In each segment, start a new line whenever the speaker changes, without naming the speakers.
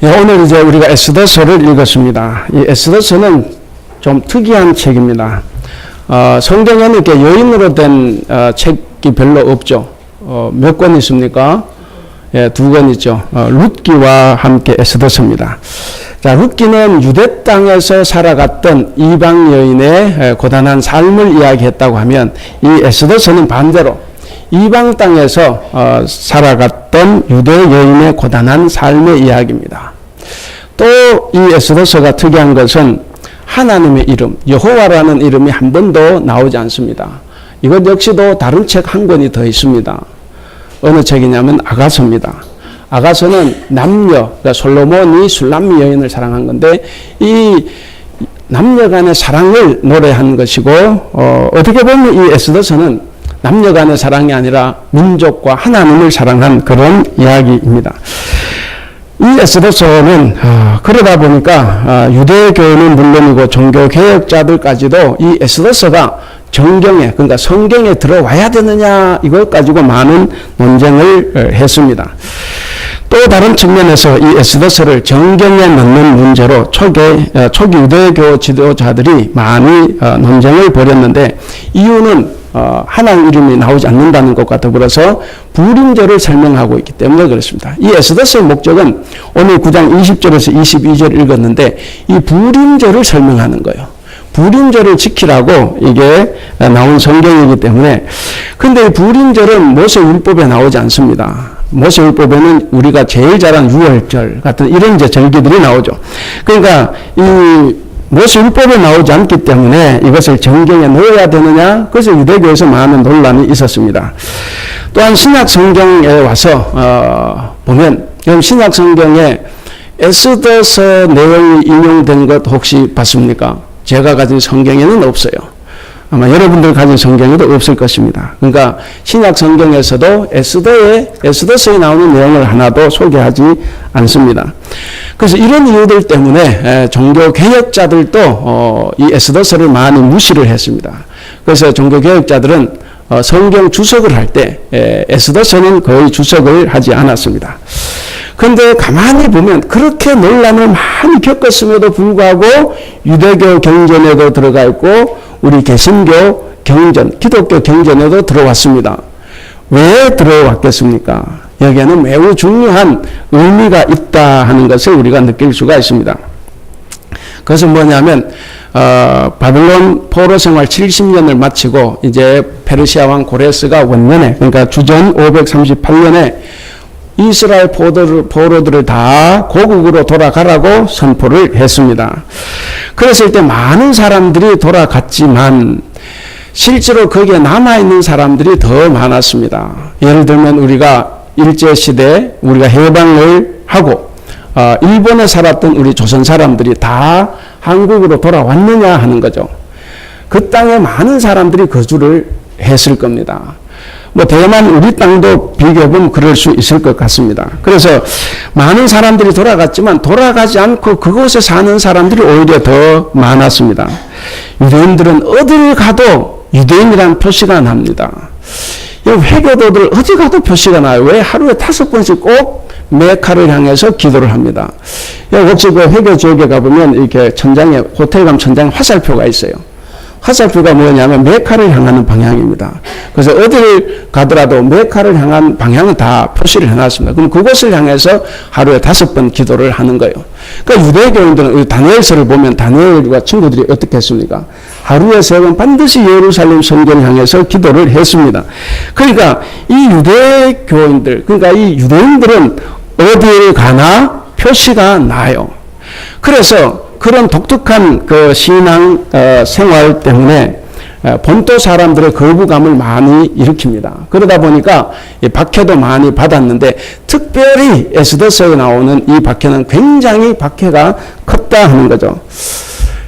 예, 오늘 이제 우리가 에스더서를 읽었습니다. 이 에스더서는 좀 특이한 책입니다. 성경에는 이렇게 여인으로 된 책이 별로 없죠. 몇 권 있습니까? 예, 2권 있죠. 룻기와 함께 에스더서입니다. 자, 룻기는 유대 땅에서 살아갔던 이방 여인의 고단한 삶을 이야기했다고 하면, 이 에스더서는 반대로 이방 땅에서 살아갔던 유대 여인의 고단한 삶의 이야기입니다. 또 이 에스더서가 특이한 것은 하나님의 이름, 여호와라는 이름이 한 번도 나오지 않습니다. 이것 역시도 다른 책 한 권이 더 있습니다. 어느 책이냐면 아가서입니다. 아가서는 남녀, 그러니까 솔로몬이 술람미 여인을 사랑한 건데, 이 남녀 간의 사랑을 노래한 것이고, 어떻게 보면 이 에스더서는 남녀 간의 사랑이 아니라 민족과 하나님을 사랑한 그런 이야기입니다. 이 에스더서는 그러다 보니까 유대교는 물론이고 종교개혁자들까지도 이 에스더서가 정경에, 그러니까 성경에 들어와야 되느냐, 이것 가지고 많은 논쟁을 했습니다. 또 다른 측면에서 이 에스더서를 정경에 넣는 문제로 초기 유대교 지도자들이 많이 논쟁을 벌였는데, 이유는 하나님 이름이 나오지 않는다는 것과 더불어서 불임절을 설명하고 있기 때문에 그렇습니다. 이 에스더서의 목적은 오늘 9장 20절에서 22절 읽었는데, 이 불임절을 설명하는 거예요. 불임절을 지키라고 이게 나온 성경이기 때문에. 근데 이 불임절은 모세율법에 나오지 않습니다. 모세율법에는 우리가 제일 잘 아는 유월절 같은 이런 이제 절기들이 나오죠. 그러니까 이 모세율법에 나오지 않기 때문에 이것을 정경에 넣어야 되느냐, 그래서 유대교에서 많은 논란이 있었습니다. 또한 신약 성경에 와서 보면, 신약 성경에 에스더서 내용이 인용된 것 혹시 봤습니까? 제가 가진 성경에는 없어요. 아마 여러분들 가진 성경에도 없을 것입니다. 그러니까 신약 성경에서도 에스더서에 나오는 내용을 하나도 소개하지 않습니다. 그래서 이런 이유들 때문에 종교개혁자들도 이 에스더서를 많이 무시를 했습니다. 그래서 종교개혁자들은 성경 주석을 할 때 에스더서는 거의 주석을 하지 않았습니다. 그런데 가만히 보면 그렇게 논란을 많이 겪었음에도 불구하고 유대교 경전에도 들어가 있고 우리 개신교 경전, 기독교 경전에도 들어왔습니다. 왜 들어왔겠습니까? 여기에는 매우 중요한 의미가 있다 하는 것을 우리가 느낄 수가 있습니다. 그것은 뭐냐면 바벨론 포로 생활 70년을 마치고 이제 페르시아 왕 고레스가 원년에, 그러니까 주전 538년에 이스라엘 포로들을 다 고국으로 돌아가라고 선포를 했습니다. 그랬을 때 많은 사람들이 돌아갔지만 실제로 거기에 남아있는 사람들이 더 많았습니다. 예를 들면 우리가 일제시대 우리가 해방을 하고 일본에 살았던 우리 조선 사람들이 다 한국으로 돌아왔느냐 하는 거죠. 그 땅에 많은 사람들이 거주를 했을 겁니다. 대만 우리 땅도 비교해보면 그럴 수 있을 것 같습니다. 그래서 많은 사람들이 돌아갔지만 돌아가지 않고 그곳에 사는 사람들이 오히려 더 많았습니다. 유대인들은 어딜 가도 유대인이라는 표시가 납니다. 회교도들 어디 가도 표시가 나요. 왜? 하루에 5번씩 꼭 메카를 향해서 기도를 합니다. 혹시 그 회교 지역에 가보면 이렇게 천장에, 호텔 가면 천장에 화살표가 있어요. 화살표가 뭐냐면 메카를 향하는 방향입니다. 그래서 어디를 가더라도 메카를 향한 방향은 다 표시를 해놨습니다. 그럼 그곳을 향해서 하루에 5번 기도를 하는 거예요. 그러니까 유대교인들은 다니엘서를 보면 다니엘과 친구들이 어떻게 했습니까? 하루에 3번 반드시 예루살렘 성전을 향해서 기도를 했습니다. 그러니까 이 유대교인들, 그러니까 이 유대인들은 어디를 가나 표시가 나요. 그래서 그런 독특한 그 신앙 생활 때문에 본토 사람들의 거부감을 많이 일으킵니다. 그러다 보니까 박해도 많이 받았는데, 특별히 에스더서에 나오는 이 박해는 굉장히 박해가 컸다 하는 거죠.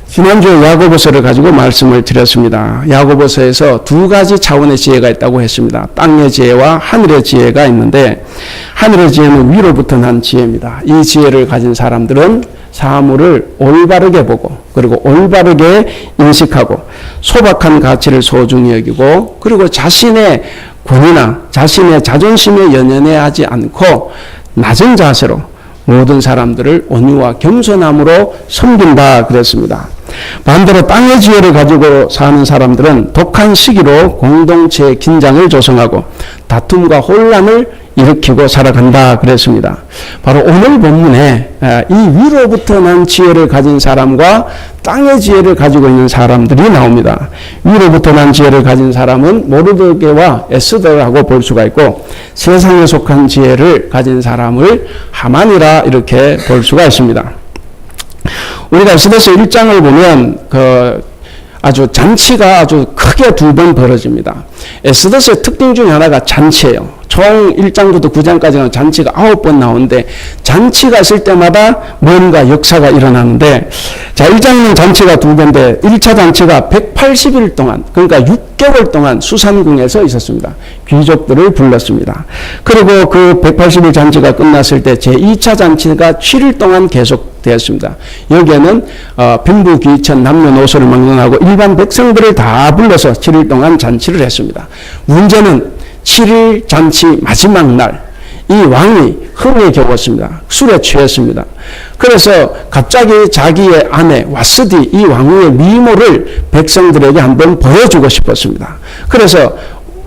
지난주에 야고보서를 가지고 말씀을 드렸습니다. 야고보서에서 2가지 차원의 지혜가 있다고 했습니다. 땅의 지혜와 하늘의 지혜가 있는데, 하늘의 지혜는 위로부터 난 지혜입니다. 이 지혜를 가진 사람들은 사물을 올바르게 보고, 그리고 올바르게 인식하고, 소박한 가치를 소중히 여기고, 그리고 자신의 권위나 자신의 자존심에 연연해 하지 않고 낮은 자세로 모든 사람들을 온유와 겸손함으로 섬긴다 그랬습니다. 반대로 땅의 지혜를 가지고 사는 사람들은 독한 시기로 공동체의 긴장을 조성하고 다툼과 혼란을 일으키고 살아간다 그랬습니다. 바로 오늘 본문에 이 위로부터 난 지혜를 가진 사람과 땅의 지혜를 가지고 있는 사람들이 나옵니다. 위로부터 난 지혜를 가진 사람은 모르드게와 에스더라고 볼 수가 있고, 세상에 속한 지혜를 가진 사람을 하만이라 이렇게 볼 수가 있습니다. 우리가 에스더서 1장을 보면 아주 잔치가 아주 크게 두 번 벌어집니다. 에스더서의 특징 중에 하나가 잔치예요. 총 1장부터 9장까지는 잔치가 9번 나오는데, 잔치가 있을 때마다 뭔가 역사가 일어나는데, 자, 1장은 잔치가 두 번인데 1차 잔치가 180일 동안, 그러니까 6개월 동안 수산궁에서 있었습니다. 귀족들을 불렀습니다. 그리고 그 180일 잔치가 끝났을 때 제2차 잔치가 7일 동안 계속되었습니다. 여기에는 빈부 귀천 남녀노소를 막론하고 일반 백성들을 다 불러서 7일 동안 잔치를 했습니다. 문제는 7일 잔치 마지막 날, 이 왕이 흥에 겨웠습니다. 술에 취했습니다. 그래서 갑자기 자기의 아내 와스디, 이 왕후의 미모를 백성들에게 한번 보여주고 싶었습니다. 그래서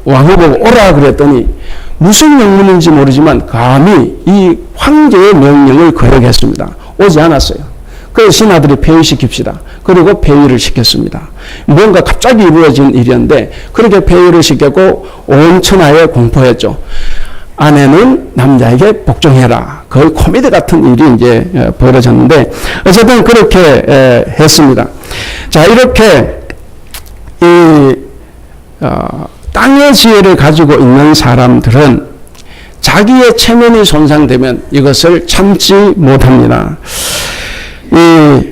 왕후 보고 오라 그랬더니 무슨 명문인지 모르지만 감히 이 황제의 명령을 거역했습니다. 오지 않았어요. 그래서 신하들이 폐위시킵시다. 그리고 폐위를 시켰습니다. 뭔가 갑자기 이루어진 일이었는데 그렇게 폐위를 시켰고 온 천하에 공포했죠. 아내는 남자에게 복종해라. 거의 코미디 같은 일이 이제 벌어졌는데 어쨌든 그렇게 했습니다. 자, 이렇게 땅의 지혜를 가지고 있는 사람들은 자기의 체면이 손상되면 이것을 참지 못합니다. 이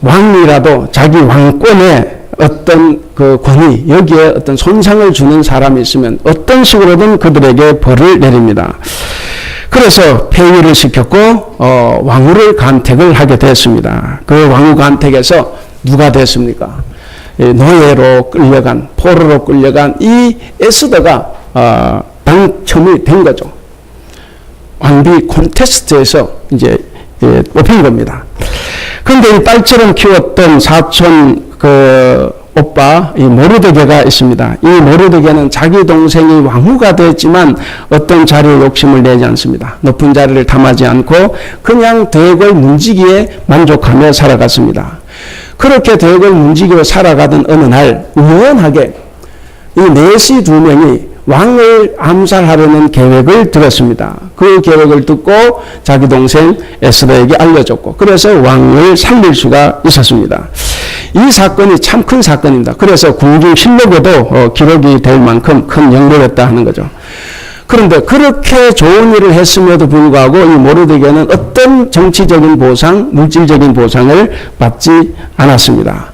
왕이라도 자기 왕권에 어떤 그 권위, 여기에 어떤 손상을 주는 사람이 있으면 어떤 식으로든 그들에게 벌을 내립니다. 그래서 폐위를 시켰고 왕후를 간택을 하게 됐습니다. 그 왕후 간택에서 누가 됐습니까? 노예로 끌려간, 포로로 끌려간 이 에스더가 당첨이 된 거죠. 왕비 콘테스트에서 이제 뽑힌 겁니다. 그런데 이 딸처럼 키웠던 사촌 오빠 이 모르드게가 있습니다. 이 모르드게는 자기 동생이 왕후가 됐지만 어떤 자리에 욕심을 내지 않습니다. 높은 자리를 탐하지 않고 그냥 대궐 문지기에 만족하며 살아갔습니다. 그렇게 대궐 문지기로 살아가던 어느 날 우연하게 이 내시 두 명이 왕을 암살하려는 계획을 들었습니다. 그 계획을 듣고 자기 동생 에스더에게 알려줬고, 그래서 왕을 살릴 수가 있었습니다. 이 사건이 참 큰 사건입니다. 그래서 군중실록에도 기록이 될 만큼 큰 영광이었다 하는 거죠. 그런데 그렇게 좋은 일을 했음에도 불구하고 이 모르드게는 어떤 정치적인 보상, 물질적인 보상을 받지 않았습니다.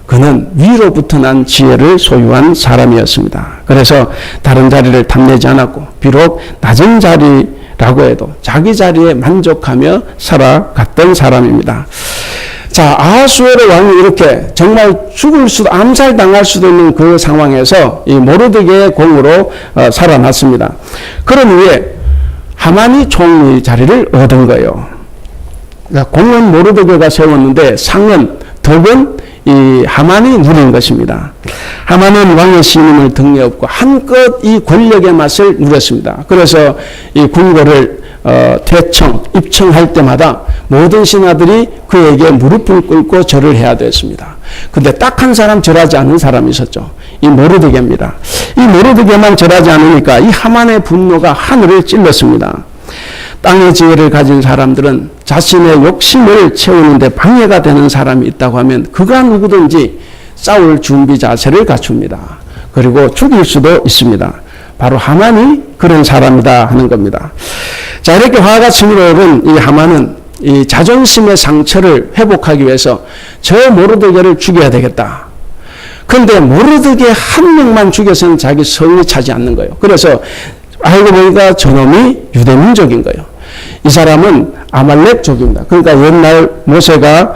그는 위로부터 난 지혜를 소유한 사람이었습니다. 그래서 다른 자리를 탐내지 않았고 비록 낮은 자리라고 해도 자기 자리에 만족하며 살아갔던 사람입니다. 자, 아하수에로 왕이 이렇게 정말 죽을 수도, 암살당할 수도 있는 그 상황에서 이 모르드게의 공으로 살아났습니다. 그런 후에 하만이 총리 자리를 얻은 거예요. 그러니까 공은 모르드게가 세웠는데 상은, 덕은 이 하만이 누린 것입니다. 하만은 왕의 신임을 등에 업고 한껏 이 권력의 맛을 누렸습니다. 그래서 이 궁궐을 퇴청, 입청할 때마다 모든 신하들이 그에게 무릎을 꿇고 절을 해야 됐습니다. 근데 딱 한 사람 절하지 않은 사람이 있었죠. 이 모르드게입니다. 이 모르드게만 절하지 않으니까 이 하만의 분노가 하늘을 찔렀습니다. 땅의 지혜를 가진 사람들은 자신의 욕심을 채우는데 방해가 되는 사람이 있다고 하면 그가 누구든지 싸울 준비 자세를 갖춥니다. 그리고 죽일 수도 있습니다. 바로 하만이 그런 사람이다 하는 겁니다. 자, 이렇게 화가 치밀어오른 이 하만은 이 자존심의 상처를 회복하기 위해서 저 모르드게를 죽여야 되겠다. 그런데 모르드게 한 명만 죽여서는 자기 성이 차지 않는 거예요. 그래서 알고 보니까 저놈이 유대민족인 거예요. 이 사람은 아말렉족입니다. 그러니까 옛날 모세가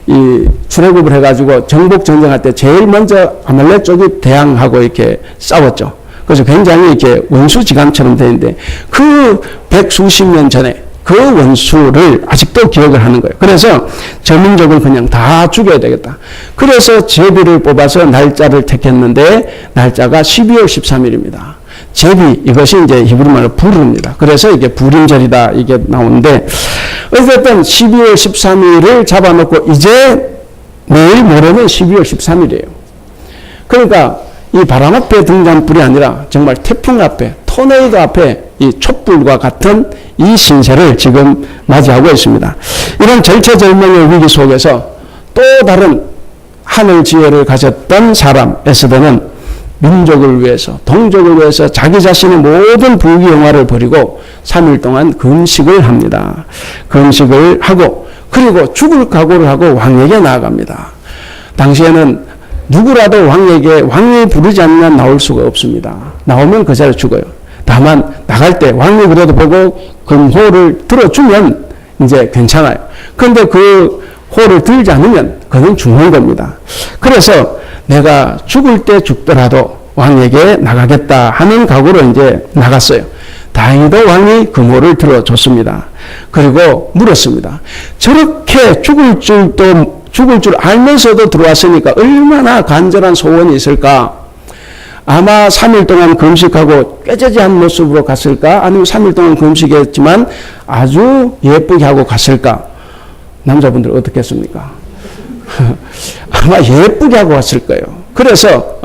이 출애굽을 해가지고 정복 전쟁할 때 제일 먼저 아말렉족이 대항하고 이렇게 싸웠죠. 그래서 굉장히 이렇게 원수지간처럼 되는데 그 백수십 년 전에 그 원수를 아직도 기억을 하는 거예요. 그래서 저 민족을 그냥 다 죽여야 되겠다. 그래서 제비를 뽑아서 날짜를 택했는데 날짜가 12월 13일입니다. 제비, 이것이 이제 히브리말로 부르입니다. 그래서 이게 부림절이다 이게 나오는데, 어쨌든 12월 13일을 잡아놓고 이제 내일 모레는 12월 13일이에요. 그러니까 이 바람 앞에 등장 불이 아니라 정말 태풍 앞에, 토네이도 앞에 이 촛불과 같은 이 신세를 지금 맞이하고 있습니다. 이런 절체절명의 위기 속에서 또 다른 하늘 지혜를 가졌던 사람 에스더는 민족을 위해서, 동족을 위해서 자기 자신의 모든 부귀영화를 버리고 3일 동안 금식을 합니다. 금식을 하고 그리고 죽을 각오를 하고 왕에게 나아갑니다. 당시에는 누구라도 왕이 부르지 않으면 나올 수가 없습니다. 나오면 그 자리에 죽어요. 다만 나갈 때 왕이 그래도 보고 금호를 들어주면 이제 괜찮아요. 그런데 그 호를 들지 않으면 그는 죽는 겁니다. 그래서 내가 죽을 때 죽더라도 왕에게 나가겠다 하는 각오로 이제 나갔어요. 다행히도 왕이 금호를 들어줬습니다. 그리고 물었습니다. 저렇게 죽을 줄 알면서도 들어왔으니까 얼마나 간절한 소원이 있을까? 아마 3일 동안 금식하고 꾀죄죄한 모습으로 갔을까? 아니면 3일 동안 금식했지만 아주 예쁘게 하고 갔을까? 남자분들 어떻겠습니까? 아마 예쁘게 하고 갔을 거예요. 그래서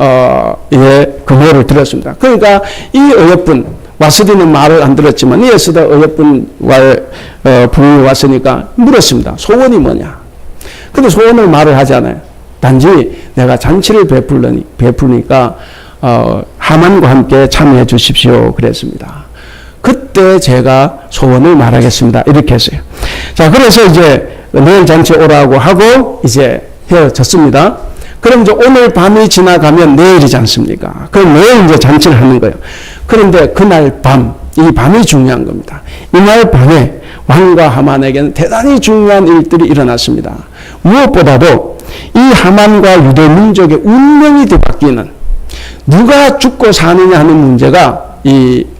금호를 들었습니다. 그러니까 이 어여쁜 와스디는 말을 안 들었지만 이 에스더 어여쁜 부인이 왔으니까 물었습니다. 소원이 뭐냐? 근데 소원을 말을 하지 않아요. 단지 내가 잔치를 베풀으니까 하만과 함께 참여해 주십시오 그랬습니다. 그때 제가 소원을 말하겠습니다 이렇게 했어요. 자, 그래서 이제 내일 잔치에 오라고 하고 이제 헤어졌습니다. 그럼 이제 오늘 밤이 지나가면 내일이지 않습니까? 그럼 내일 이제 잔치를 하는 거예요. 그런데 그날 밤, 이 밤이 중요한 겁니다. 이날 밤에 왕과 하만에게는 대단히 중요한 일들이 일어났습니다. 무엇보다도 이 하만과 유대 민족의 운명이 뒤바뀌는, 누가 죽고 사느냐 하는 문제가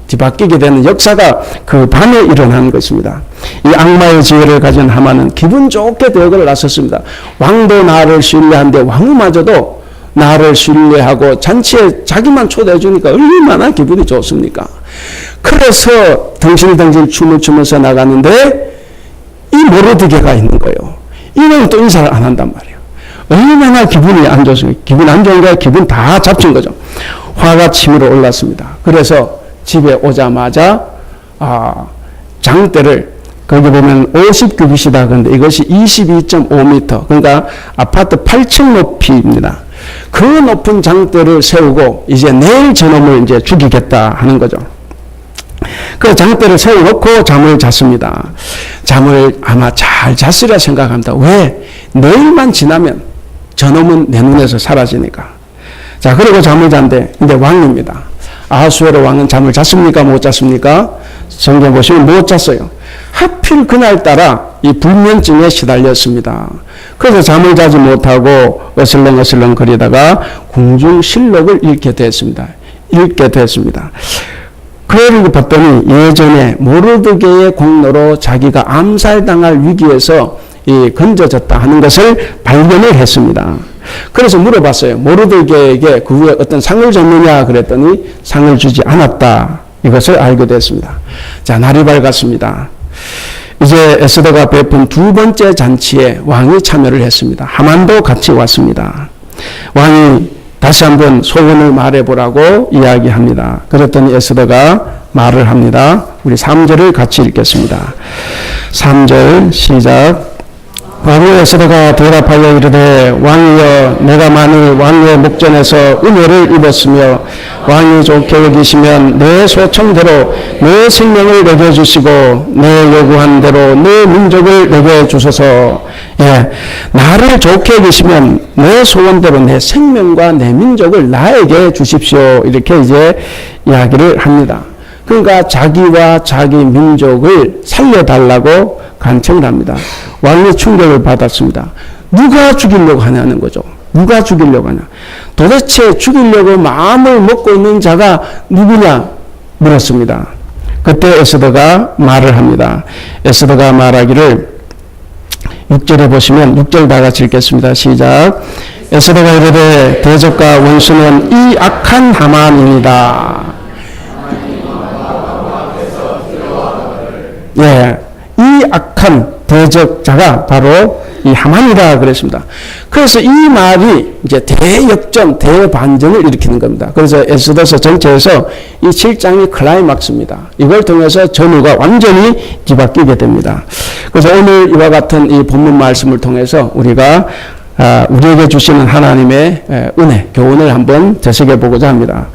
뒤바뀌게 되는 역사가 그 밤에 일어난 것입니다. 이 악마의 지혜를 가진 하만은 기분 좋게 대역을 나섰습니다. 왕도 나를 신뢰하는데 왕마저도 나를 신뢰하고 잔치에 자기만 초대해 주니까 얼마나 기분이 좋습니까? 그래서 덩실덩실 춤을 추면서 나가는데 이 모르드게가 있는 거예요. 이는 또 인사를 안 한단 말이에요. 얼마나 기분이 안 좋습니까? 기분 안 좋은 거야? 기분 다 잡힌 거죠. 화가 치밀어 올랐습니다. 그래서 집에 오자마자 장대를, 거기 보면 50규빗이다 그런데 이것이 22.5m, 그러니까 아파트 8층 높이입니다. 그 높은 장대를 세우고 이제 내일 저놈을 이제 죽이겠다 하는 거죠. 그 장대를 세워놓고 잠을 잤습니다. 잠을 아마 잘 잤으리라 생각합니다. 왜? 내일만 지나면 저놈은 내 눈에서 사라지니까. 자, 그리고 잠을 잔데, 근데 왕입니다. 아하수에로 왕은 잠을 잤습니까? 못 잤습니까? 성경 보시면 못 잤어요. 하필 그날따라 이 불면증에 시달렸습니다. 그래서 잠을 자지 못하고 어슬렁어슬렁 거리다가 궁중실록을 읽게 됐습니다. 그러고 봤더니 예전에 모르드게의 공로로 자기가 암살당할 위기에서 건져졌다 하는 것을 발견을 했습니다. 그래서 물어봤어요. 모르드게에게 그 후에 어떤 상을 줬느냐 그랬더니 상을 주지 않았다. 이것을 알게 됐습니다. 자, 날이 밝았습니다. 이제 에스더가 베푼 두 번째 잔치에 왕이 참여를 했습니다. 하만도 같이 왔습니다. 왕이 다시 한번 소원을 말해보라고 이야기합니다. 그랬더니 에스더가 말을 합니다. 우리 3절을 같이 읽겠습니다. 3절 시작. 왕후 에스더가 대답하여 이르되 왕이여, 내가 만일 왕의 목전에서 은혜를 입었으며 왕이 좋게 여기시면 내 소청대로 내 생명을 내게 주시고 내 요구한 대로 내 민족을 내게 주소서. 나를 좋게 여기시면 내 소원대로 내 생명과 내 민족을 나에게 주십시오. 이렇게 이제 이야기를 합니다. 그러니까 자기와 자기 민족을 살려달라고 간청을 합니다. 왕이 충격을 받았습니다. 누가 죽이려고 하냐는 거죠. 누가 죽이려고 하냐. 도대체 죽이려고 마음을 먹고 있는 자가 누구냐 물었습니다. 그때 에스더가 말을 합니다. 에스더가 말하기를 6절에 보시면 6절 다 같이 읽겠습니다. 시작. 에스더가 이르되 대적과 원수는 이 악한 하만입니다. 예, 이 악한 대적자가 바로 이 하만이라 그랬습니다. 그래서 이 말이 이제 대역전, 대반전을 일으키는 겁니다. 그래서 에스더서 전체에서 이 7장이 클라이막스입니다. 이걸 통해서 전후가 완전히 뒤바뀌게 됩니다. 그래서 오늘 이와 같은 이 본문 말씀을 통해서 우리가 우리에게 주시는 하나님의 은혜, 교훈을 한번 되새겨 보고자 합니다.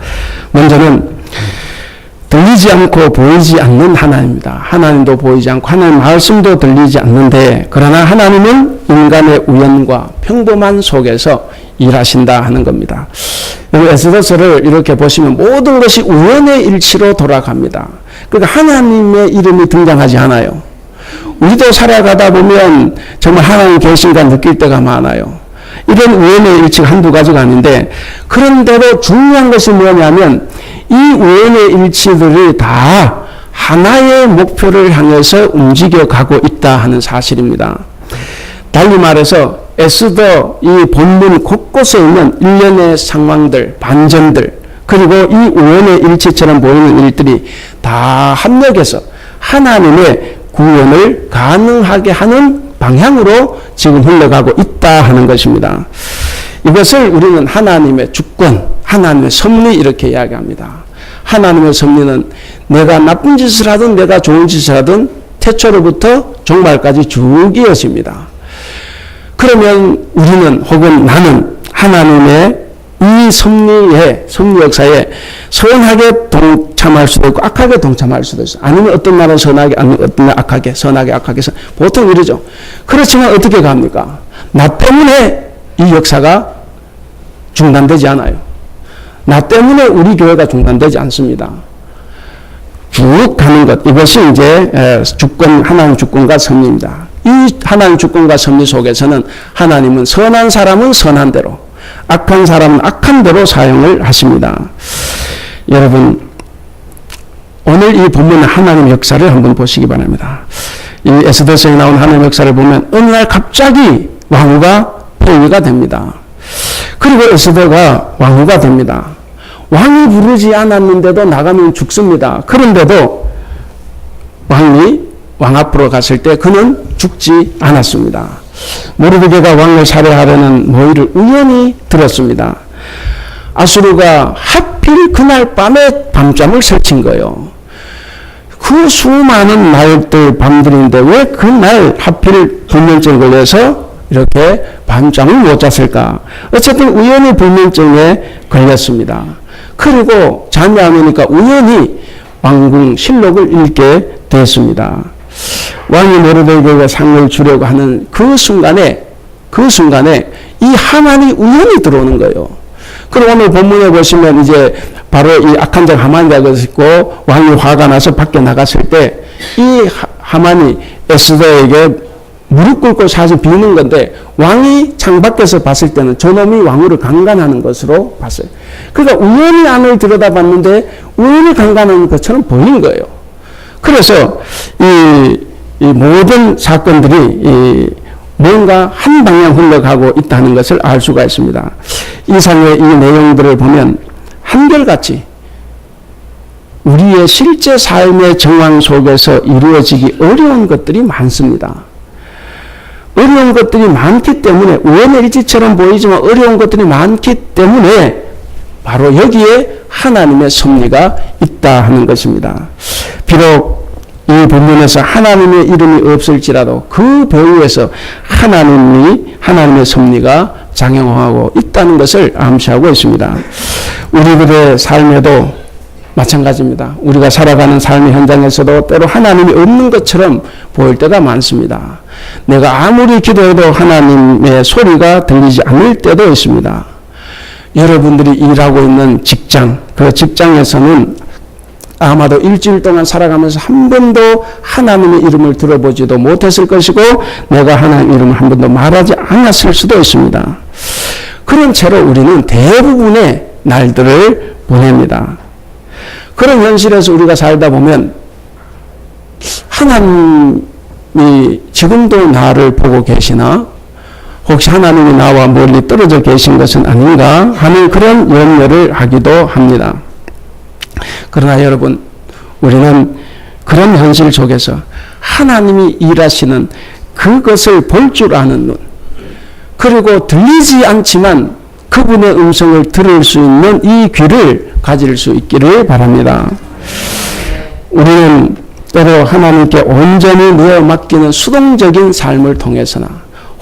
먼저는 들리지 않고 보이지 않는 하나님입니다. 하나님도 보이지 않고 하나님 말씀도 들리지 않는데 그러나 하나님은 인간의 우연과 평범한 속에서 일하신다 하는 겁니다. 에스더서를 이렇게 보시면 모든 것이 우연의 일치로 돌아갑니다. 그러니까 하나님의 이름이 등장하지 않아요. 우리도 살아가다 보면 정말 하나님 계신가 느낄 때가 많아요. 이런 우연의 일치가 한두 가지가 아닌데 그런데도 중요한 것이 뭐냐면 이 우연의 일치들이 다 하나의 목표를 향해서 움직여가고 있다 하는 사실입니다. 달리 말해서 에스더 이 본문 곳곳에 있는 일련의 상황들, 반전들 그리고 이 우연의 일치처럼 보이는 일들이 다 합력해서 하나님의 구원을 가능하게 하는 방향으로 지금 흘러가고 있다 하는 것입니다. 이것을 우리는 하나님의 주권, 하나님의 섭리 이렇게 이야기합니다. 하나님의 섭리는 내가 나쁜 짓을 하든 내가 좋은 짓을 하든 태초로부터 종말까지 쭉 이어집니다. 그러면 우리는 혹은 나는 하나님의 이 섭리 역사에 선하게 동참할 수도 있고 악하게 동참할 수도 있어요. 아니면 어떤 날은 선하게, 어떤 날 악하게, 선하게, 악하게. 보통 이러죠. 그렇지만 어떻게 갑니까? 나 때문에 이 역사가 중단되지 않아요. 나 때문에 우리 교회가 중단되지 않습니다. 쭉 가는 것. 이것이 이제 주권, 하나님 주권과 섭리입니다. 이 하나님 주권과 섭리 속에서는 하나님은 선한 사람은 선한 대로, 악한 사람은 악한 대로 사용을 하십니다. 여러분, 오늘 이 본문의 하나님 역사를 한번 보시기 바랍니다. 이 에스더서에 나온 하나님 역사를 보면 어느 날 갑자기 왕후가 폐위가 됩니다. 그리고 에스더가 왕후가 됩니다. 왕이 부르지 않았는데도 나가면 죽습니다. 그런데도 왕 앞으로 갔을 때 그는 죽지 않았습니다. 모르드게가 왕을 살해하려는 모의를 우연히 들었습니다. 아수르가 하필 그날 밤에 밤잠을 설친 거예요. 그 수많은 날들 밤들인데 왜 그날 하필 불면증 걸려서 이렇게 밤잠을 못 잤을까? 어쨌든 우연히 불면증에 걸렸습니다. 그리고 잠이 안 오니까 우연히 왕궁 실록을 읽게 됐습니다. 왕이 모르드게에게 상을 주려고 하는 그 순간에 이 하만이 우연히 들어오는 거예요. 그리고 오늘 본문에 보시면 이제 바로 이 악한 자 하만이라고 있고 왕이 화가 나서 밖에 나갔을 때 이 하만이 에스더에게 무릎 꿇고 사실 비는 건데 왕이 창밖에서 봤을 때는 저놈이 왕후를 강간하는 것으로 봤어요. 그러니까 우연히 안을 들여다봤는데 우연히 강간하는 것처럼 보인 거예요. 그래서 이 모든 사건들이 뭔가 한 방향 흘러가고 있다는 것을 알 수가 있습니다. 이 상의 이 내용들을 보면 한결같이 우리의 실제 삶의 정황 속에서 이루어지기 어려운 것들이 많습니다. 어려운 것들이 많기 때문에 우연의 일치처럼 보이지만 어려운 것들이 많기 때문에 바로 여기에 하나님의 섭리가 있다 하는 것입니다. 비록 이 본문에서 하나님의 이름이 없을지라도 그 배후에서 하나님의 섭리가 작용하고 있다는 것을 암시하고 있습니다. 우리들의 삶에도 마찬가지입니다. 우리가 살아가는 삶의 현장에서도 때로 하나님이 없는 것처럼 보일 때가 많습니다. 내가 아무리 기도해도 하나님의 소리가 들리지 않을 때도 있습니다. 여러분들이 일하고 있는 직장, 그 직장에서는 아마도 일주일 동안 살아가면서 한 번도 하나님의 이름을 들어보지도 못했을 것이고 내가 하나님의 이름을 한 번도 말하지 않았을 수도 있습니다. 그런 채로 우리는 대부분의 날들을 보냅니다. 그런 현실에서 우리가 살다 보면 하나님이 지금도 나를 보고 계시나? 혹시 하나님이 나와 멀리 떨어져 계신 것은 아닌가 하는 그런 염려를 하기도 합니다. 그러나 여러분, 우리는 그런 현실 속에서 하나님이 일하시는 그것을 볼 줄 아는 눈, 그리고 들리지 않지만 그분의 음성을 들을 수 있는 이 귀를 가질 수 있기를 바랍니다. 우리는 때로 하나님께 온전히 내어 맡기는 수동적인 삶을 통해서나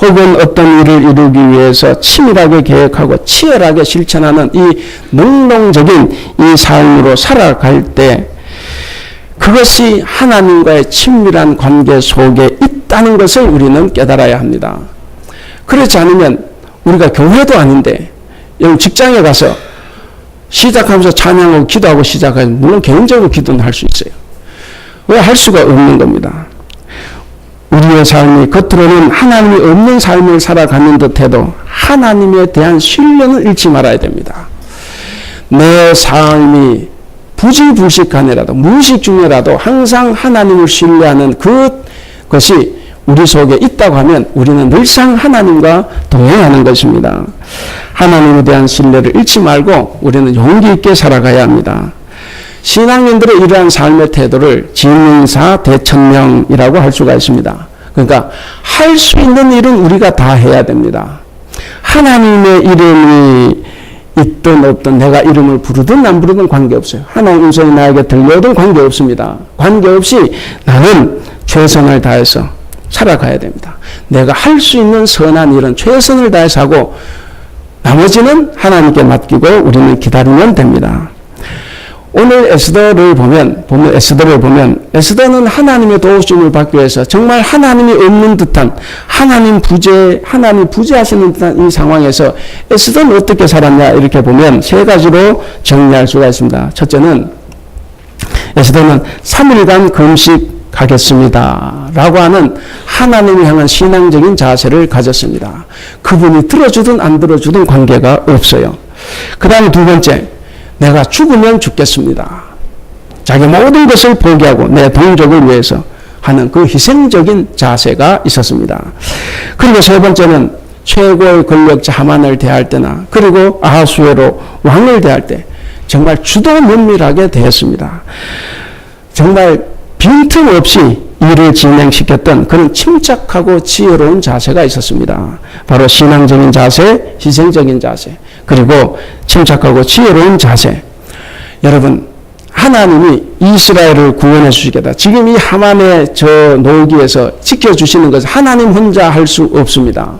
혹은 어떤 일을 이루기 위해서 치밀하게 계획하고 치열하게 실천하는 이 능동적인 이 삶으로 살아갈 때 그것이 하나님과의 친밀한 관계 속에 있다는 것을 우리는 깨달아야 합니다. 그렇지 않으면 우리가 교회도 아닌데 여러분 직장에 가서 시작하면서 찬양하고 기도하고 시작하면 물론 개인적으로 기도는 할 수 있어요. 왜 할 수가 없는 겁니다. 우리의 삶이 겉으로는 하나님이 없는 삶을 살아가는 듯해도 하나님에 대한 신뢰는 잃지 말아야 됩니다. 내 삶이 부지불식간에라도 무의식 중에라도 항상 하나님을 신뢰하는 그것이 우리 속에 있다고 하면 우리는 늘상 하나님과 동행하는 것입니다. 하나님에 대한 신뢰를 잃지 말고 우리는 용기 있게 살아가야 합니다. 신앙인들의 이러한 삶의 태도를 진인사 대천명이라고 할 수가 있습니다. 그러니까 할 수 있는 일은 우리가 다 해야 됩니다. 하나님의 이름이 있든 없든 내가 이름을 부르든 안 부르든 관계없어요. 하나님 음성이 나에게 들려오든 관계없습니다. 관계없이 나는 최선을 다해서 살아가야 됩니다. 내가 할 수 있는 선한 일은 최선을 다해서 하고 나머지는 하나님께 맡기고 우리는 기다리면 됩니다. 오늘 에스더를 보면 에스더는 하나님의 도우심을 받기 위해서 정말 하나님이 없는 듯한 하나님 부재하시는 듯한 이 상황에서 에스더는 어떻게 살았냐 이렇게 보면 세 가지로 정리할 수가 있습니다. 첫째는 에스더는 3일간 금식하겠습니다 라고 하는 하나님을 향한 신앙적인 자세를 가졌습니다. 그분이 들어주든 안 들어주든 관계가 없어요. 그 다음에 두 번째, 내가 죽으면 죽겠습니다. 자기 모든 것을 포기하고 내 동족을 위해서 하는 그 희생적인 자세가 있었습니다. 그리고 세 번째는 최고의 권력자 하만을 대할 때나 그리고 아하수에로 왕을 대할 때 정말 주도 면밀하게 대했습니다. 정말 빈틈없이 일을 진행시켰던 그런 침착하고 지혜로운 자세가 있었습니다. 바로 신앙적인 자세, 희생적인 자세, 그리고 침착하고 지혜로운 자세. 여러분, 하나님이 이스라엘을 구원해 주시겠다. 지금 이 하만의 저 노기에서 지켜주시는 것은 하나님 혼자 할 수 없습니다.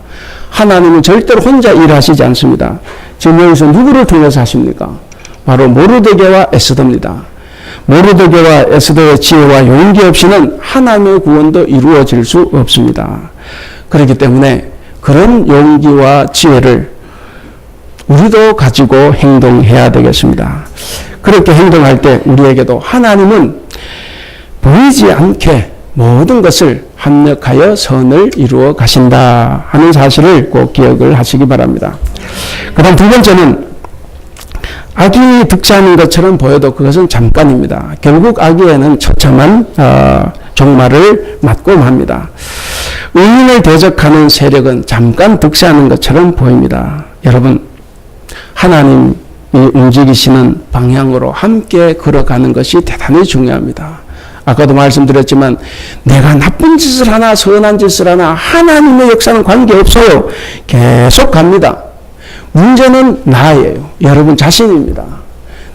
하나님은 절대로 혼자 일하시지 않습니다. 지금 여기서 누구를 통해서 하십니까? 바로 모르드게와 에스더입니다. 모르드게와 에스더의 지혜와 용기 없이는 하나님의 구원도 이루어질 수 없습니다. 그렇기 때문에 그런 용기와 지혜를 우리도 가지고 행동해야 되겠습니다. 그렇게 행동할 때 우리에게도 하나님은 보이지 않게 모든 것을 합력하여 선을 이루어 가신다 하는 사실을 꼭 기억을 하시기 바랍니다. 그 다음 두 번째는 악인이 득세하는 것처럼 보여도 그것은 잠깐입니다. 결국 악인은 처참한 종말을 맞고 맙니다. 의인을 대적하는 세력은 잠깐 득세하는 것처럼 보입니다. 여러분, 하나님이 움직이시는 방향으로 함께 걸어가는 것이 대단히 중요합니다. 아까도 말씀드렸지만 내가 나쁜 짓을 하나 선한 짓을 하나 하나님의 역사는 관계없어요. 계속 갑니다. 문제는 나예요. 여러분 자신입니다.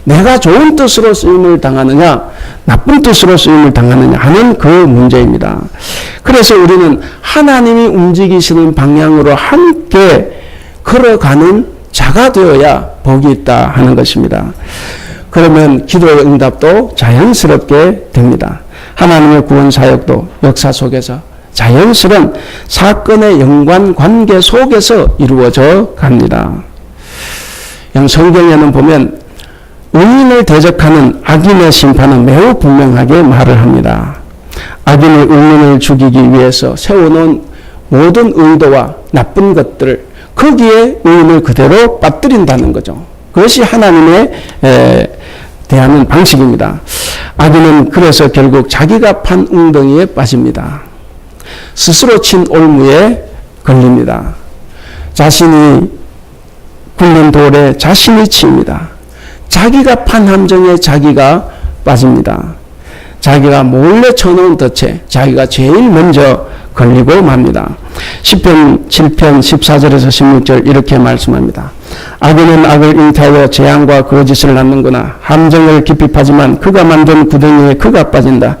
내가 좋은 뜻으로 쓰임을 당하느냐 나쁜 뜻으로 쓰임을 당하느냐 하는 그 문제입니다. 그래서 우리는 하나님이 움직이시는 방향으로 함께 걸어가는 자가 되어야 복이 있다 하는 것입니다. 그러면 기도의 응답도 자연스럽게 됩니다. 하나님의 구원 사역도 역사 속에서 자연스러운 사건의 연관 관계 속에서 이루어져 갑니다. 성경에는 보면 의인을 대적하는 악인의 심판은 매우 분명하게 말을 합니다. 악인의 의인을 죽이기 위해서 세워놓은 모든 의도와 나쁜 것들을 거기에 의인을 그대로 빠뜨린다는 거죠. 그것이 하나님의 대하는 방식입니다. 아기는 그래서 결국 자기가 판 웅덩이에 빠집니다. 스스로 친 올무에 걸립니다. 자신이 굴린 돌에 자신이 치입니다. 자기가 판 함정에 자기가 빠집니다. 자기가 몰래 쳐놓은 덫에 자기가 제일 먼저 걸리고 맙니다. 시편 7편 14절에서 16절 이렇게 말씀합니다. 악인은 악을 잉태하여 재앙과 거짓을 낳는구나. 함정을 깊이 파지만 그가 만든 구덩이에 그가 빠진다.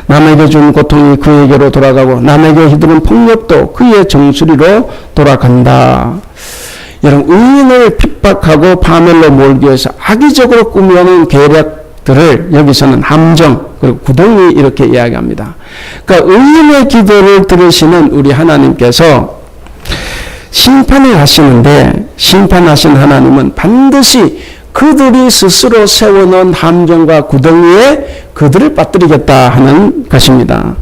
남에게 준 고통이 그에게로 돌아가고 남에게 휘두른 폭력도 그의 정수리로 돌아간다. 여러분, 의인을 핍박하고 파멸로 몰기 위해서 악의적으로 꾸며놓은 계략들을 여기서는 함정 그리고 구덩이 이렇게 이야기합니다. 그러니까 의인의 기도를 들으시는 우리 하나님께서 심판을 하시는데, 심판하신 하나님은 반드시 그들이 스스로 세워놓은 함정과 구덩이에 그들을 빠뜨리겠다 하는 것입니다.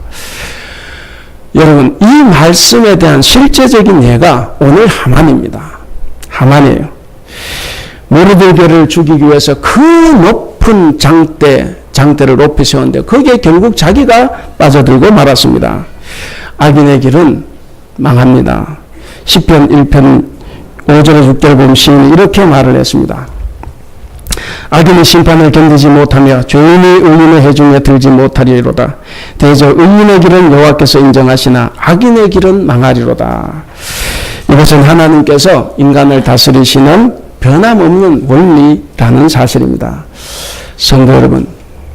여러분, 이 말씀에 대한 실제적인 예가 오늘 하만입니다. 하만이에요. 모르드게를 죽이기 위해서 그 높은 장대를 높이 세웠는데 거기에 결국 자기가 빠져들고 말았습니다. 악인의 길은 망합니다. 시편 1편 5절에 6절 보면 시인이 이렇게 말을 했습니다. 악인의 심판을 견디지 못하며 죄인이 의인의 해중에 들지 못하리로다. 대저 의인의 길은 여호와께서 인정하시나 악인의 길은 망하리로다. 이것은 하나님께서 인간을 다스리시는 변함없는 원리라는 사실입니다. 성도 여러분,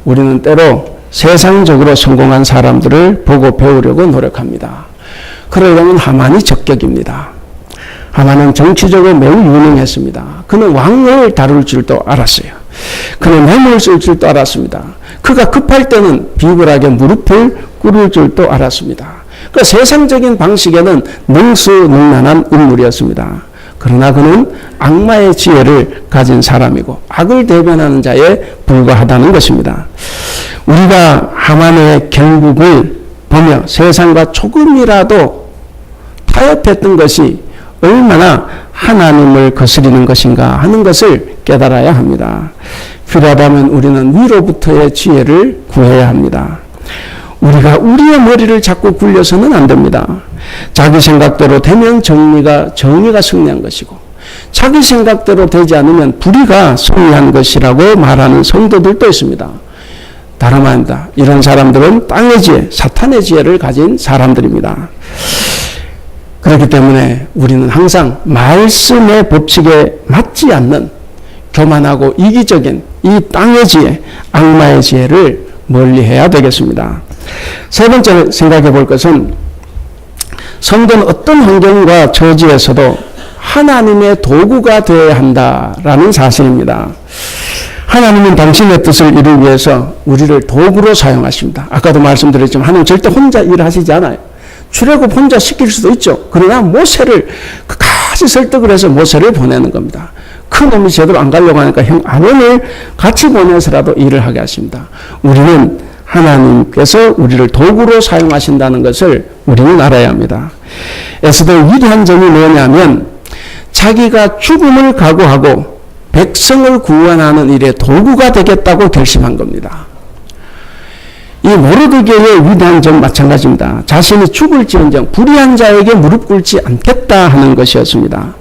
우리는 때로 세상적으로 성공한 사람들을 보고 배우려고 노력합니다. 그러려면 하만이 적격입니다. 하만은 정치적으로 매우 유능했습니다. 그는 왕을 다룰 줄도 알았어요. 그는 뇌물 쓸 줄도 알았습니다. 그가 급할 때는 비굴하게 무릎을 꿇을 줄도 알았습니다. 그 세상적인 방식에는 능수능란한 인물이었습니다. 그러나 그는 악마의 지혜를 가진 사람이고 악을 대변하는 자에 불과하다는 것입니다. 우리가 하만의 결국을 보며 세상과 조금이라도 타협했던 것이 얼마나 하나님을 거스리는 것인가 하는 것을 깨달아야 합니다. 필요하다면 우리는 위로부터의 지혜를 구해야 합니다. 우리가 우리의 머리를 자꾸 굴려서는 안 됩니다. 자기 생각대로 되면 정의가 승리한 것이고 자기 생각대로 되지 않으면 불의가 승리한 것이라고 말하는 성도들도 있습니다. 다름 아닙니다. 이런 사람들은 땅의 지혜, 사탄의 지혜를 가진 사람들입니다. 그렇기 때문에 우리는 항상 말씀의 법칙에 맞지 않는 교만하고 이기적인 이 땅의 지혜, 악마의 지혜를 멀리해야 되겠습니다. 세 번째 생각해 볼 것은 성도는 어떤 환경과 처지에서도 하나님의 도구가 되어야 한다라는 사실입니다. 하나님은 당신의 뜻을 이루기 위해서 우리를 도구로 사용하십니다. 아까도 말씀드렸지만 하나님 절대 혼자 일하시지 않아요. 출애굽 혼자 시킬 수도 있죠. 그러나 모세를 끝까지 설득을 해서 모세를 보내는 겁니다. 큰 놈이 제대로 안 가려고 하니까 형 아론을 같이 보내서라도 일을 하게 하십니다. 우리는 하나님께서 우리를 도구로 사용하신다는 것을 우리는 알아야 합니다. 에스더의 위대한 점이 뭐냐면 자기가 죽음을 각오하고 백성을 구원하는 일에 도구가 되겠다고 결심한 겁니다. 이 모르드게의 위대한 점 마찬가지입니다. 자신이 죽을지언정 불의한 자에게 무릎 꿇지 않겠다 하는 것이었습니다.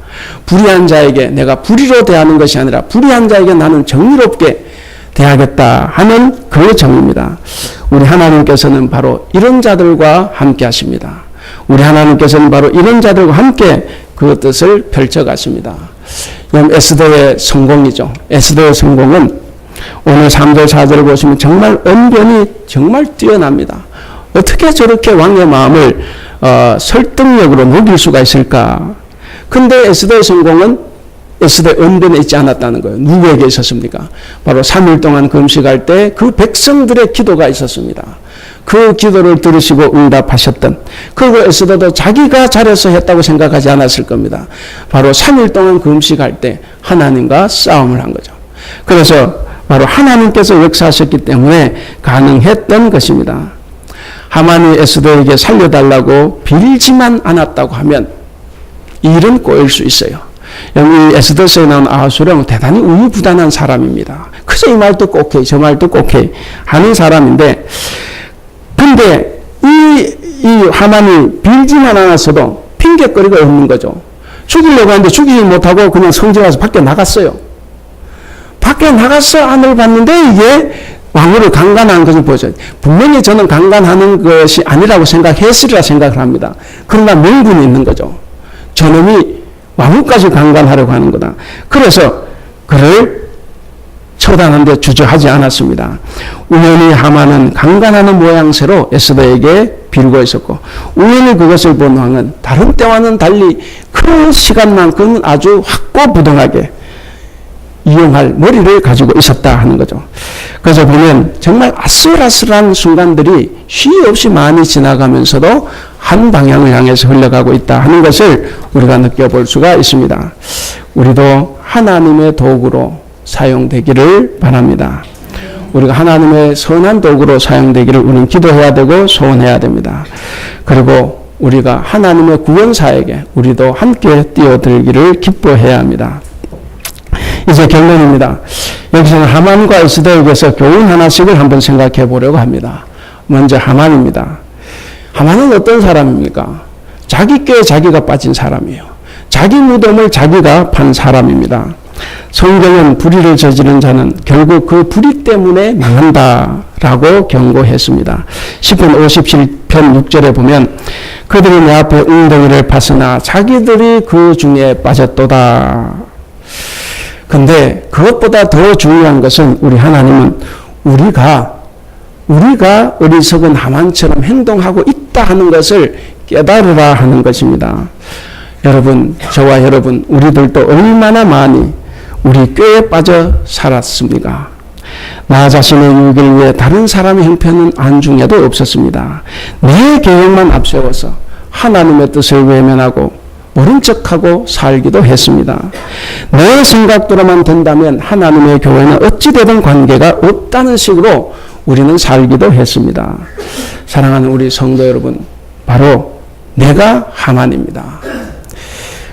불의한 자에게 내가 불의로 대하는 것이 아니라 불의한 자에게 나는 정의롭게 대하겠다 하는 그 정입니다. 우리 하나님께서는 바로 이런 자들과 함께 하십니다. 우리 하나님께서는 바로 이런 자들과 함께 그 뜻을 펼쳐가십니다. 에스더의 성공이죠. 에스더의 성공은 오늘 3절 4절을 보시면 정말 언변이 정말 뛰어납니다. 어떻게 저렇게 왕의 마음을 설득력으로 녹일 수가 있을까? 근데 에스더의 성공은 에스더의 언변에 있지 않았다는 거예요. 누구에게 있었습니까? 바로 3일 동안 금식할 때 그 백성들의 기도가 있었습니다. 그 기도를 들으시고 응답하셨던, 그리고 에스더도 자기가 잘해서 했다고 생각하지 않았을 겁니다. 바로 3일 동안 금식할 때 하나님과 싸움을 한 거죠. 그래서 바로 하나님께서 역사하셨기 때문에 가능했던 것입니다. 하만이 에스더에게 살려달라고 빌지만 않았다고 하면 일은 꼬일 수 있어요. 여기 에스더서에 나온 아하수라는 대단히 우유부단한 사람입니다. 그저 이 말도 꼭해, 저 말도 꼭해 하는 사람인데, 근데 이 하만이 빌지만 않았어도 핑계거리가 없는 거죠. 죽이려고 하는데 죽이지 못하고 그냥 성전에 와서 밖에 나갔어요. 밖에 나가서 하늘을 봤는데 이게 왕후를 강간한 것을 보여줘요. 분명히 저는 강간하는 것이 아니라고 생각했으리라 생각을 합니다. 그러나 명분이 있는 거죠. 저놈이 왕후까지 강간하려고 하는 거다. 그래서 그를 처단하는데 주저하지 않았습니다. 우연히 하만은 강간하는 모양새로 에스더에게 빌고 있었고, 우연히 그것을 본 왕은 다른 때와는 달리 그 시간만큼 아주 확고부동하게 이용할 머리를 가지고 있었다 하는 거죠. 그래서 보면 정말 아슬아슬한 순간들이 쉬 없이 많이 지나가면서도 한 방향을 향해서 흘러가고 있다 하는 것을 우리가 느껴볼 수가 있습니다. 우리도 하나님의 도구로 사용되기를 바랍니다. 우리가 하나님의 선한 도구로 사용되기를 우리는 기도해야 되고 소원해야 됩니다. 그리고 우리가 하나님의 구원사에게 우리도 함께 뛰어들기를 기뻐해야 합니다. 이제 결론입니다. 여기서는 하만과 에스더에게서 교훈 하나씩을 한번 생각해 보려고 합니다. 먼저 하만입니다. 하만은 어떤 사람입니까? 자기 꾀에 자기가 빠진 사람이에요. 자기 무덤을 자기가 판 사람입니다. 성경은 불의를 저지른 자는 결국 그 불의 때문에 망한다라고 경고했습니다. 시편 57편 6절에 보면 그들이 내 앞에 웅덩이를 팠으나 자기들이 그 중에 빠졌도다. 근데 그것보다 더 중요한 것은 우리 하나님은 우리가 어리석은 하만처럼 행동하고 있다 하는 것을 깨달으라 하는 것입니다. 여러분, 저와 여러분, 우리들도 얼마나 많이 우리 꾀에 빠져 살았습니까? 나 자신의 유익을 위해 다른 사람의 형편은 안중에도 없었습니다. 내 계획만 앞세워서 하나님의 뜻을 외면하고 모른 척하고 살기도 했습니다. 내 생각대로만 된다면 하나님의 교회는 어찌되든 관계가 없다는 식으로 우리는 살기도 했습니다. 사랑하는 우리 성도 여러분, 바로 내가 하만입니다.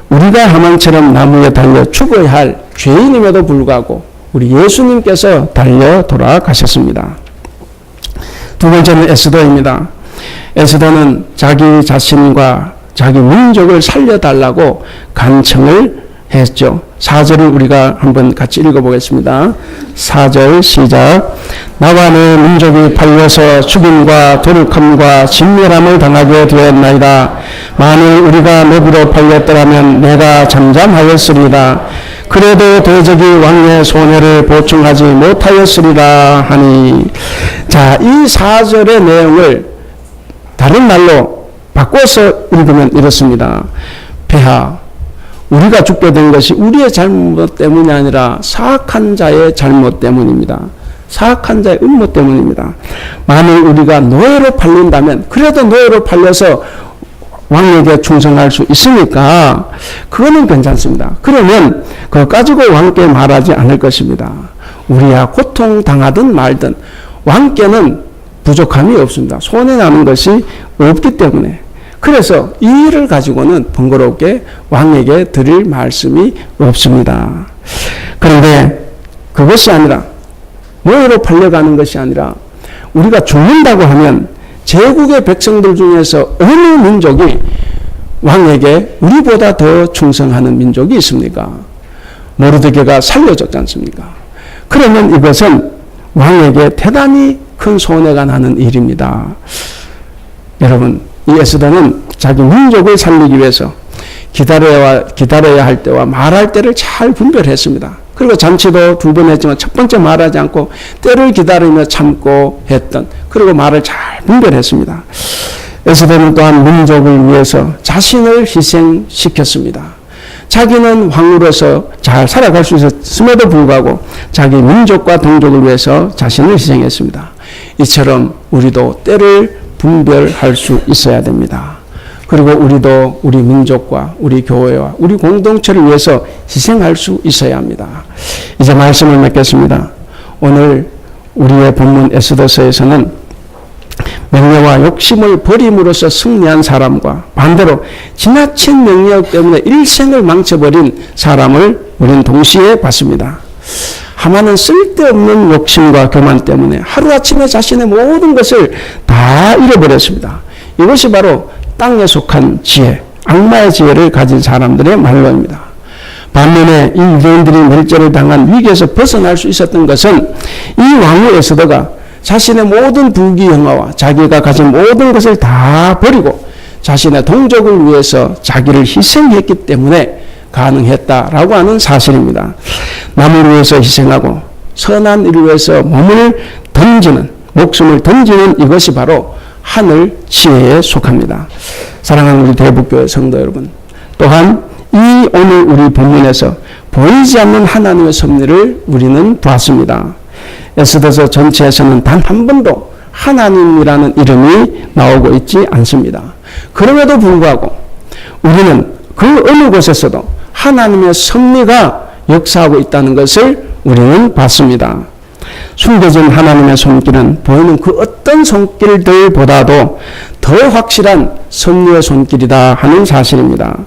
우리가 하만처럼 나무에 달려 죽어야 할 죄인임에도 불구하고 우리 예수님께서 달려 돌아가셨습니다. 두 번째는 에스더입니다. 에스더는 자기 자신과 자기 민족을 살려달라고 간청을 했죠. 4절을 우리가 한번 같이 읽어보겠습니다. 4절 시작. 나와 내 민족이 팔려서 죽임과 도륙함과 진멸함을 당하게 되었나이다. 만일 우리가 내부로 팔렸더라면 내가 잠잠하였으리라. 그래도 대적이 왕의 손해를 보충하지 못하였으리라 하니. 자, 이 4절의 내용을 다른 말로 바꿔서 읽으면 이렇습니다. 폐하, 우리가 죽게 된 것이 우리의 잘못 때문이 아니라 사악한 자의 잘못 때문입니다. 사악한 자의 음모 때문입니다. 만일 우리가 노예로 팔린다면, 그래도 노예로 팔려서 왕에게 충성할 수 있으니까 그거는 괜찮습니다. 그러면 그거 가지고 왕께 말하지 않을 것입니다. 우리야 고통당하든 말든 왕께는 부족함이 없습니다. 손해나는 것이 없기 때문에. 그래서 이 일을 가지고는 번거롭게 왕에게 드릴 말씀이 없습니다. 그런데 그것이 아니라, 노예로 팔려가는 것이 아니라, 우리가 죽는다고 하면 제국의 백성들 중에서 어느 민족이 왕에게 우리보다 더 충성하는 민족이 있습니까? 모르드게가 살려줬지 않습니까? 그러면 이것은 왕에게 대단히 큰 손해가 나는 일입니다. 여러분, 이 에스더는 자기 민족을 살리기 위해서 기다려야 할 때와 말할 때를 잘 분별했습니다. 그리고 잔치도 2번 했지만 첫 번째 말하지 않고 때를 기다리며 참고 했던, 그리고 말을 잘 분별했습니다. 에스더는 또한 민족을 위해서 자신을 희생시켰습니다. 자기는 왕으로서 잘 살아갈 수 있었음에도 불구하고 자기 민족과 동족을 위해서 자신을 희생했습니다. 이처럼 우리도 때를 분별할 수 있어야 됩니다. 그리고 우리도 우리 민족과 우리 교회와 우리 공동체를 위해서 희생할 수 있어야 합니다. 이제 말씀을 맺겠습니다. 오늘 우리의 본문 에스더서에서는 명예와 욕심을 버림으로써 승리한 사람과 반대로 지나친 명예욕 때문에 일생을 망쳐버린 사람을 우리는 동시에 봤습니다. 하만은 쓸데없는 욕심과 교만 때문에 하루아침에 자신의 모든 것을 다 잃어버렸습니다. 이것이 바로 땅에 속한 지혜, 악마의 지혜를 가진 사람들의 말로입니다. 반면에 이 유대인들이 멸절을 당한 위기에서 벗어날 수 있었던 것은 이 왕후 에스더가 자신의 모든 부귀영화와 자기가 가진 모든 것을 다 버리고 자신의 동족을 위해서 자기를 희생했기 때문에 가능했다라고 하는 사실입니다. 남을 위해서 희생하고 선한 일을 위해서 몸을 던지는, 목숨을 던지는 이것이 바로 하늘 지혜에 속합니다. 사랑하는 우리 대북교회 성도 여러분, 또한 이 오늘 우리 본문에서 보이지 않는 하나님의 섭리를 우리는 보았습니다. 에스더서 전체에서는 단 한 번도 하나님이라는 이름이 나오고 있지 않습니다. 그럼에도 불구하고 우리는 그 어느 곳에서도 하나님의 섭리가 역사하고 있다는 것을 우리는 봤습니다. 숨겨진 하나님의 손길은 보이는 그 어떤 손길들보다도 더 확실한 섭리의 손길이다 하는 사실입니다.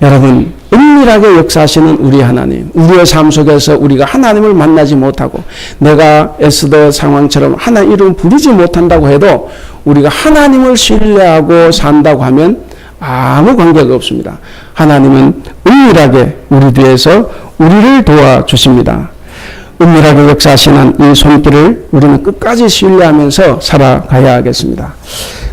여러분, 은밀하게 역사하시는 우리 하나님, 우리의 삶 속에서 우리가 하나님을 만나지 못하고 내가 에스더 상황처럼 하나님 이름 부르지 못한다고 해도 우리가 하나님을 신뢰하고 산다고 하면 아무 관계가 없습니다. 하나님은 은밀하게 우리 뒤에서 우리를 도와주십니다. 은밀하게 역사하시는 이 손길을 우리는 끝까지 신뢰하면서 살아가야 하겠습니다.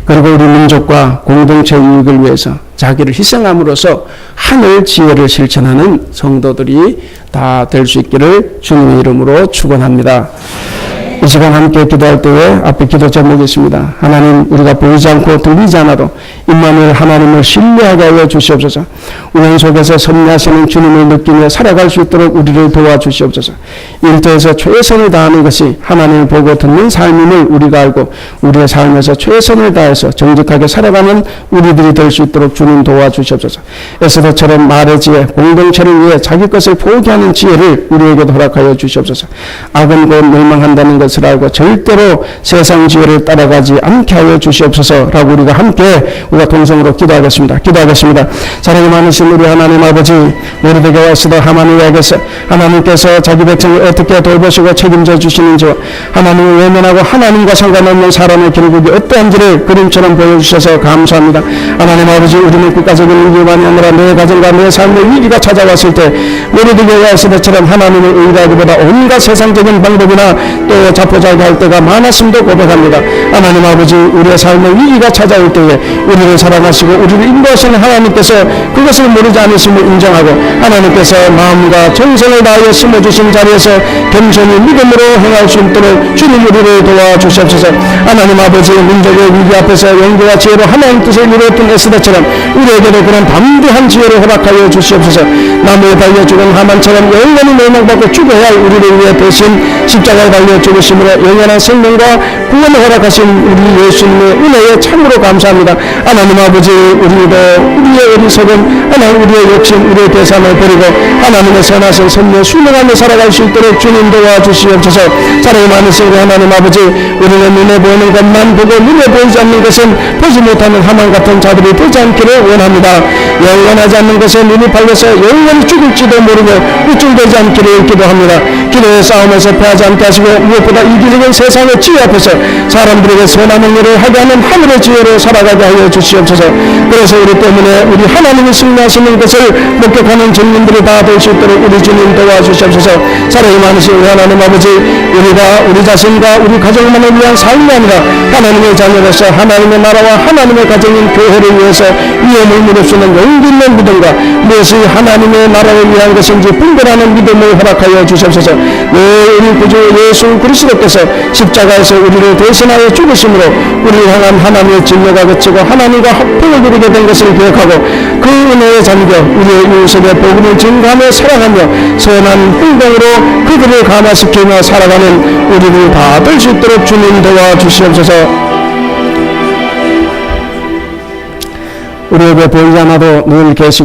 그리고 우리 민족과 공동체 이익을 위해서 자기를 희생함으로써 하늘 지혜를 실천하는 성도들이 다 될 수 있기를 주님의 이름으로 축원합니다. 이 시간 함께 기도할 때에 앞에 기도 제목이 있습니다. 하나님, 우리가 보이지 않고 들리지 않아도 임마누엘 하나님을 신뢰하게 하여 주시옵소서. 우연 속에서 섭리하시는 주님을 느끼며 살아갈 수 있도록 우리를 도와주시옵소서. 일터에서 최선을 다하는 것이 하나님을 보고 듣는 삶임을 우리가 알고 우리의 삶에서 최선을 다해서 정직하게 살아가는 우리들이 될 수 있도록 주님 도와주시옵소서. 에스더처럼 말의 지혜, 공동체를 위해 자기 것을 포기하는 지혜를 우리에게도 허락하여 주시옵소서. 악은 곧 멸망한다는 것을 알고 절대로 세상 지혜를 따라가지 않게 하여 주시옵소서라고 우리가 함께 우리가 동성으로 기도하겠습니다. 사랑이 많으신 우리 하나님 아버지, 모르드게와 에스더 하만에게서 하나님께서 자기 백성을 어떻게 돌보시고 책임져 주시는지와 하나님을 외면하고 하나님과 상관없는 사람의 결국이 어떠한지를 그림처럼 보여주셔서 감사합니다. 하나님 아버지, 우리는 국가적인 위기만이 아니라 내 가정과 내 삶의 위기가 찾아왔을 때 모르드게와 에스더처럼 하나님을 의뢰하기보다 온갖 세상적인 방법이나 또 자포자기 할 때가 많았음도 고백합니다. 하나님 아버지, 우리의 삶의 위기가 찾아올 때에 우리를 사랑하시고 우리를 인도하시는 하나님께서 그것을 모르지 않으심을 인정하고 하나님께서 마음과 정성을 다하여 심어주신 자리에서 겸손히 믿음으로 행할 수 있도록 주님 우리를 도와주시옵소서. 하나님 아버지, 민족의 위기 앞에서 용기와 지혜로 하나님 뜻을 이루었던 에스더처럼 우리에게도 그런 담대한 지혜를 허락하여 주시옵소서. 나무에 달려 죽은 하만처럼 영원히 멸망받고 죽어야 할 우리를 위해 대신 십자가에 달려 죽으심으로 영원한 생명과 구원을 허락하신 우리 예수님의 은혜에 참으로 감사합니다. 하나님 아버지, 우리도 우리의 어리석음, 하나님 우리의 욕심, 우리의 계산을 버리고 하나님의 선하신 섭리에 순응하며 살아갈 수 있도록 주님 도와주시옵소서. 사랑이 많으신 우리 하나님 아버지, 우리는 눈에 보이는 것만 보고 눈에 보이지 않는 것은 보지 못하는 하만 같은 자들이 되지 않기를 원합니다. 영원하지 않는 것에 눈이 팔려서 영원히 죽을지도 모르고 우쭐대지 않기를 기도합니다. 기도의 싸움에서 패하지 않게 하시고 무엇보다 이기적인 세상의 지혜 앞에서 사람들에게 선한 행위를 하게 하는 하늘의 지혜로 살아가게 하여 주시옵소서. 그래서 우리 때문에 우리 하나님이 승리하시는 것을 목격하는 증인들이 다 될 수 있도록 우리 주님 도와주시옵소서. 사랑이 많으신 우리 하나님 아버지, 우리가 우리 자신과 우리 가정만을 위한 삶이 아니라 하나님의 자녀로서 하나님의 나라와 하나님의 가정인 교회를 위해서 위험을 무릅쓰는 용기 있는 믿음과 무엇이 하나님의 나라를 위한 것인지 분별하는 믿음을 허락하여 주시옵소서. 우리 구주 예수 그리스도께서 십자가에서 우리를 대신하여 죽으심으로 우리를 향한 하나님의 진노가 그치고 하나님과 합평을 이루게 된 것을 기억하고 그 은혜에 잠겨 우리의 이웃에게 복음을 증거하며 사랑하며 선한 행동으로 그들을 감화시키며 살아가는 우리를 다 될 수 있도록 주님 도와주시옵소서. 우리에게 보이지 않아도 늘 계시고